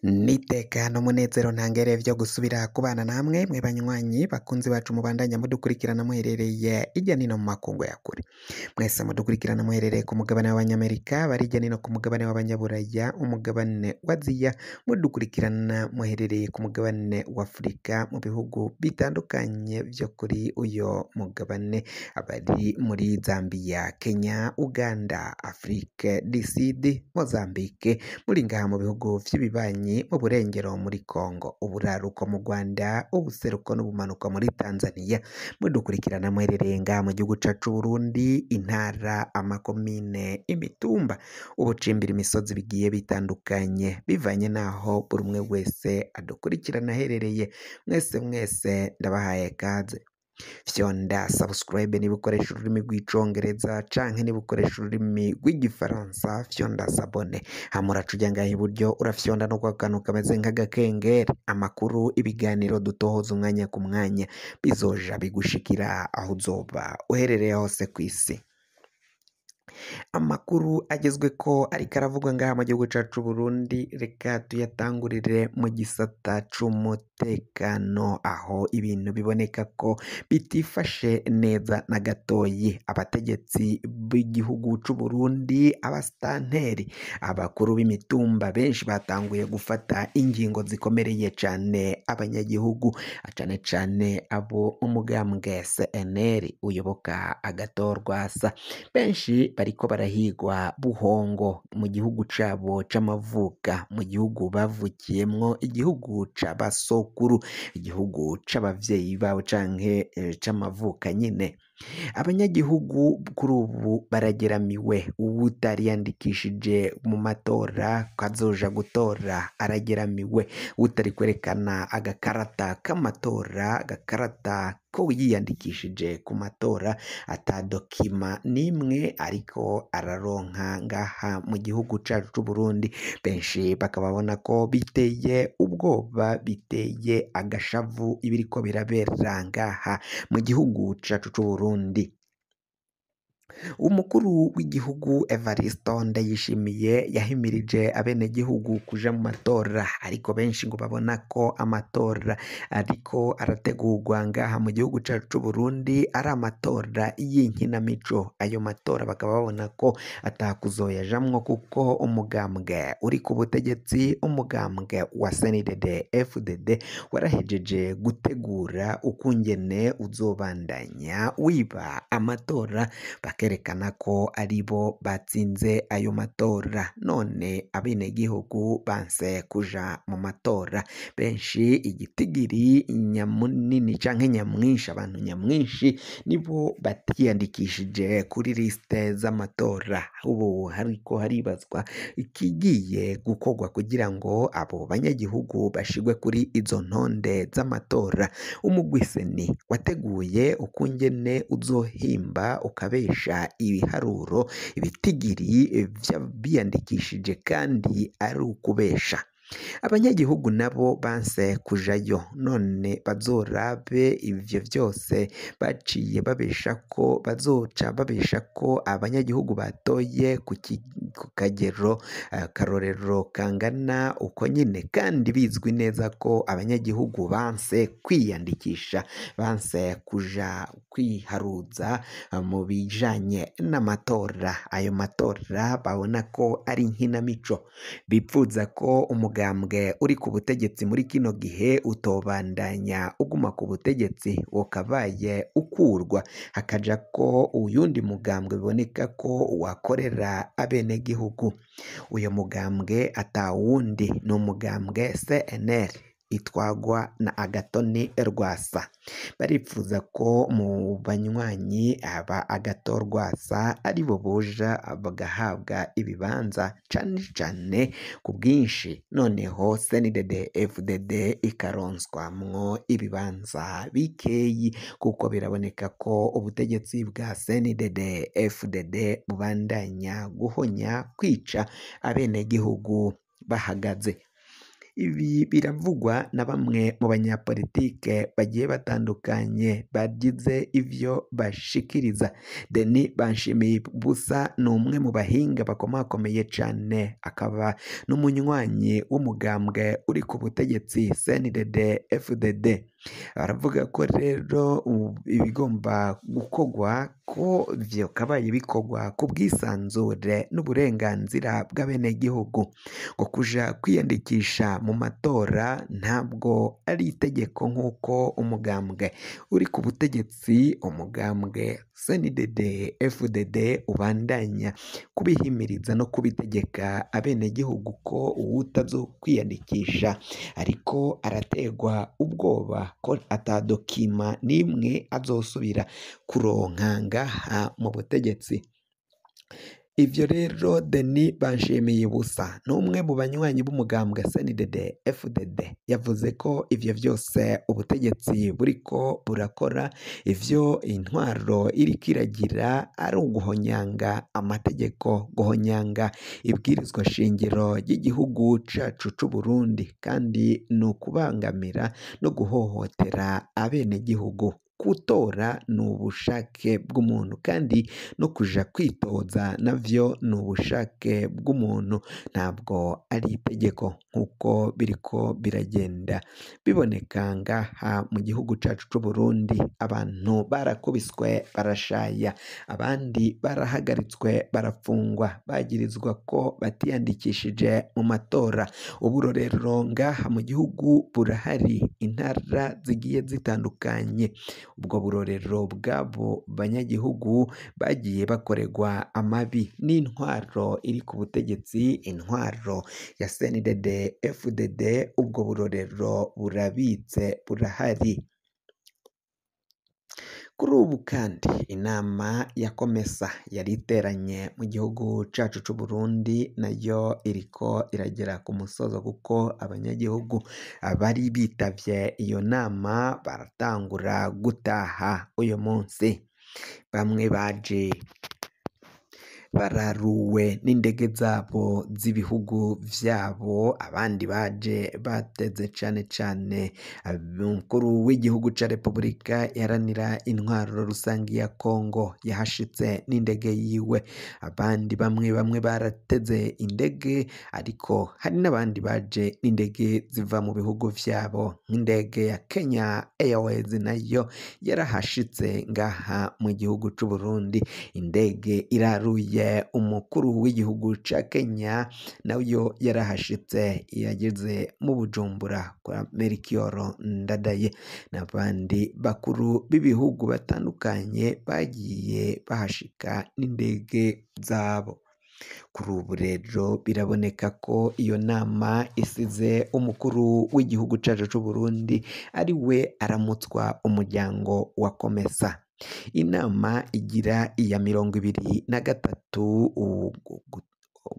Niteka n'umunezero ntangere vyo gusubira kubana namwe mwe banywanyi bakunzi bacu mubandanya mudukurikirana muherereye irya nino mu makungu ya kure, mwese mudukurikirana muherereye ku mugabane w'abanyamerika, bari irya nino ku mugabane w'abanyaburaya, umugabane wa Aziya, mudukurikirana muherereye ku mugabane wa Afurika mu bihugu bitandukanye vyo kuri uyo mugabane, abari muri Zambia, Kenya, Uganda, Afrique du Sud, Mozambique, muri ngaha mu bihugu vy'ibibanyi mu burengero muri Congo, uburaruko mu Rwanda, ubuseruko n'ubumanuko muri Tanzania, mudukurikirana muherereye ngaha mu gihugu cacu Burundi, intara, amakomine, imitumba, ubucimbira, imisozi bigiye bitandukanye bivanye naho buri umwe wese adukurikirana aherereye. Mwese ndabahaye kaze. Fyonda subscribe niba ukoresha ururimi rw'icongereza canke niba ukoresha ururimi rw'igifaransa, fyonda sabone, hama uraca uja ngaha iburyo urafyonda no kwa kantu kameze nk'agakengeri, amakuru, ibiganiro dutohoza umwanya ku mwanya bizoja bigushikira aho uzoba uherereye hose kw'isi. Amakuru agezweko ariko aravugwa ngaha mu gihugu cacu Burundi, reka tuyatangurire mu gisata c'umutekano, aho ibintu biboneka ko bitifashe neza na gatoyi. Abategetsi b'igihugu c'u Burundi, abasitanteri, abakuru b'imitumba, benshi batanguye gufata ingingo zikomereye cane abanyagihugu, cane cane abo umugambwe CNL uyoboka Agathon Rwasa. Benshi bariko barahigwa buhongo mu gihugu cabo c'amavuka, mu gihugu bavukiyemwo, igihugu c'abasokuru, igihugu c'abavyeyi babo canke c'amavuka nyine. Abanyagihugu kuri ubu barageramiwe, uwutari yandikishije mu matora kazoja gutora arageramiwe, utari kwerekana agakarata k'amatora, agakarata ko yiyandikishije ku matora, ata dokima n'imwe ariko araronka ngaha mu gihugu cacu c'u Burundi. Benshi bakaba babona ko biteye ubwoba, biteye agashavu ibiriko birabera ngaha mu gihugu cacu c'u Burundi. Umukuru w'igihugu Evariste Ndayishimiye yahimirije abenegihugu kuja mu matora, ariko benshi ngo babona ko amatora ariko arategurwa ngaha mu gihugu cacu c'u Burundi ari amatora y'inkinamico. Ayo matora bakaba babona ko atakuzoyajamwo kuko umugambwe uri ku butegetsi, umugambwe wa CNDD FDD, warahejeje gutegura ukungene uzobandanya wiba amatora, bakerekana ko aribo batsinze ayo matora. None abenegihugu banse kuja mu matora, benshi igitigiri nyamunini canke nyamwinshi, abantu nyamwinshi nibo batiyandikishije kuri liste z'amatora. Ubu hariko haribazwa ikigiye gukorwa kugira ngo abo banyagihugu bashigwe kuri izo ntonde z'amatora. Umugwi seni wateguye ukungene uzohimba ukabesha ibiharuro, ibitigiri vy'abiyandikishije kandi ari ukubesha. Abanyagihugu nabo banse kujayo, none bazorabe ivyo vyose baciye babesha ko, bazoca babesha ko abanyagihugu batoye ku kagero karorero kangana uko nyine, kandi bizwi neza ko abanyagihugu banse kwiyandikisha, banse kuja kwiharuza mu bijanye n'amatora. Ayo matora babona ko ari inkinamico, bipfuza ko umugambwe uri ku butegetsi muri kino gihe utobandanya uguma ku butegetsi, wokabaye ukurwa hakaja ko uyundi mugambwe biboneka ko wakorera abenegihugu. Uyo mugambwe atawundi ni umugambwe CNL itwagwa na Agathon Rwasa. Baripfuza ko mu banywanyi aba Agathon Rwasa aribo boja bagahabwa ibibanza cane cane ku bwinshi, noneho CNDD FDD ikaronswamwo ibibanza bikeyi, kuko biraboneka ko ubutegetsi bwa CNDD FDD bubandanya guhonya, kwica abenegihugu bahagaze. Ibi biravugwa na bamwe mu banyapolitike bagiye batandukanye bagize ivyo bashikiriza. Denis Banshimibusa ni umwe mu bahinga bakomakomeye cane, akaba n'umunywanyi w'umugambwe uri ku butegetsi CNDD FDD. Baravuga ko rero ibigomba gukorwa ko vyakabaye bikorwa ku bwisanzure n'uburenganzira bw'abenegihugu, ngo kuja kwiyandikisha mu matora ntabwo ari itegeko nk'uko umugambwe uri ku butegetsi, umugambwe CNDD FDD ubandanya kubihimiriza no kubitegeka abenegihugu ko uwutazokwiyandikisha ariko arategwa ubwoba ko atadokima n'imwe azosubira kuronka ngaha mu butegetsi. Ivyo rero Denis Banshimibusa ni umwe mu banywanyi b'umugambwe CNDD FDD yavuze ko ivyo vyose ubutegetsi buriko burakora, ivyo intwaro iriko iragira ari uguhonyanga amategeko, guhonyanga ibwirizwa shingiro ry'igihugu cacu c'Uburundi, kandi ni ukubangamira no guhohotera abenegihugu. Gutora ni ubushake bw'umuntu, kandi no kuja kwitoza navyo ni ubushake bw'umuntu, ntabwo ari itegeko nk'uko biriko biragenda biboneka ngaha mu gihugu cacu c'Uburundi. Abantu barakubiswe barashaya, abandi barahagaritswe barafungwa bagirizwa ko batiyandikishije mu matora. Uburorero ngaha mu gihugu burahari, intara zigiye zitandukanye. Ubwo burorero bw'abo banyagihugu bagiye bakorerwa amabi n'intwaro iri ku butegetsi, intwaro ya CNDD FDD. Ubwo burorero burabitse burahari. Kuri ubu kandi inama ya Komesa yari iteranye mu gihugu cacu c'Uburundi, nayo iriko iragera ku musozo kuko abanyagihugu bari bitavye iyo nama baratangura gutaha uyu munsi. Bamwe baje bararuwe n'indege zabo z'ibihugu vyabo, abandi baje bateze cane cane umukuru w'igihugu ca Repubulika iharanira intwaro rusangi ya Kongo yahashitse n'indege yiwe, abandi bamwe barateze indege, ariko hari n'abandi baje n'indege ziva mu bihugu vyabo, nk'indege ya Kenya Airways nayo yarahashitse ngaha mu gihugu c'Uburundi. Indege iraruye umukuru w'igihugu ca Kenya nayo yarahashitse, yageze mu Bujumbura kwa Melchior Ndadaye, n'abandi bakuru b'ibihugu batandukanye bagiye bahashika n'indege zabo. Kuri ubu rero biraboneka ko iyo nama isize umukuru w'igihugu cacu c'Uburundi ari we aramutswa umuryango wa Komesa. Inama igira iya 23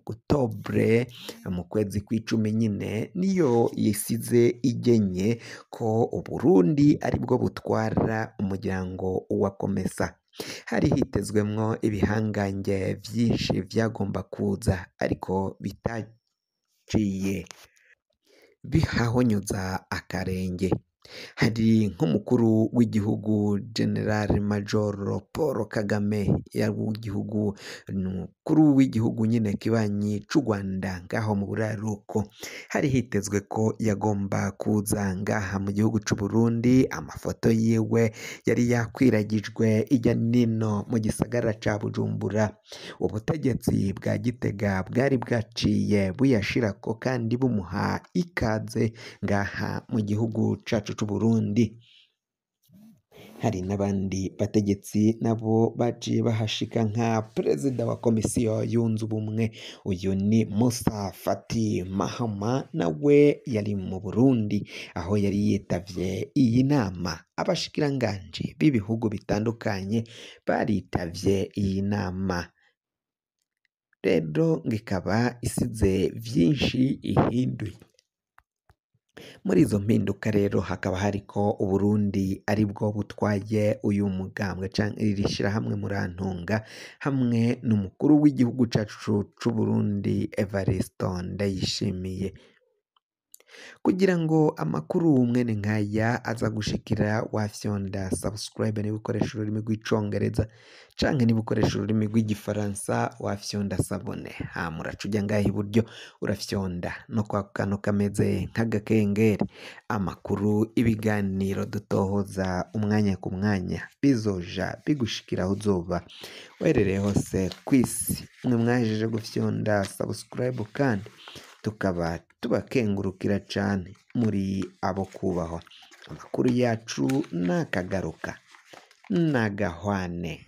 Oktobre mu kwezi kw'icumi nyine niyo yisize igenye ko Uburundi aribwo butwara umuryango wa Komesa. Hari hitezwemwo ibihangange vyinshi vyagomba kuza, ariko bitaciye bihahonyuza akarenge. Hari nk'umukuru w'igihugu General Major Paul Kagame, w'igihugu umukuru w'igihugu nyine kibanyi c'u Rwanda ngaho mu buraruko. Hari hitezwe ko yagomba kuza ngaha mu gihugu c'u Burundi, amafoto yiwe yari yakwiragijwe ijya nino mu gisagara ca Bujumbura. Ubutegetsi bwa Gitega bwari bwaciye buyashirako kandi bumuha ikaze ngaha mu gihugu cacu c'u Burundi. Hari n'abandi bategetsi nabo baciye bahashika nka perezida wa komisiyo yunze ubumwe, uyu ni Musa Faki Mahamat, nawe yari mu Burundi aho yari yitavye iyi nama. Abashikiranganji b'ibihugu bitandukanye baritavye iyi nama. Rero ngikaba isize vyinshi ihinduye. Muri izo mpinduka rero hakaba hariko Uburundi aribwo butwaye uyu mugambwe canke iri shirahamwe Murantunga, hamwe n'umukuru w'igihugu cacu c'Uburundi Evariste Ndayishimiye. kugira ngo amakuru mwene nkaya aza gushikira wafyonda subscribe niba ukoresha ururimi rw'icongereza canke niba ukoresha ururimi rw'igifaransa wafyonda sabone hama uraca uja ngaha iburyo urafyonda no kwa kantu kameze nk'agakengeri amakuru ibiganiro dutohoza umwanya ku mwanya bizoja bigushikira aho uzoba uherereye hose kw'isi mwe mwahejeje gufyonda subscribe kandi tukaba tubakengurukira cane muri abo kubahwa amakuru yacu nakagaruka nagahwane.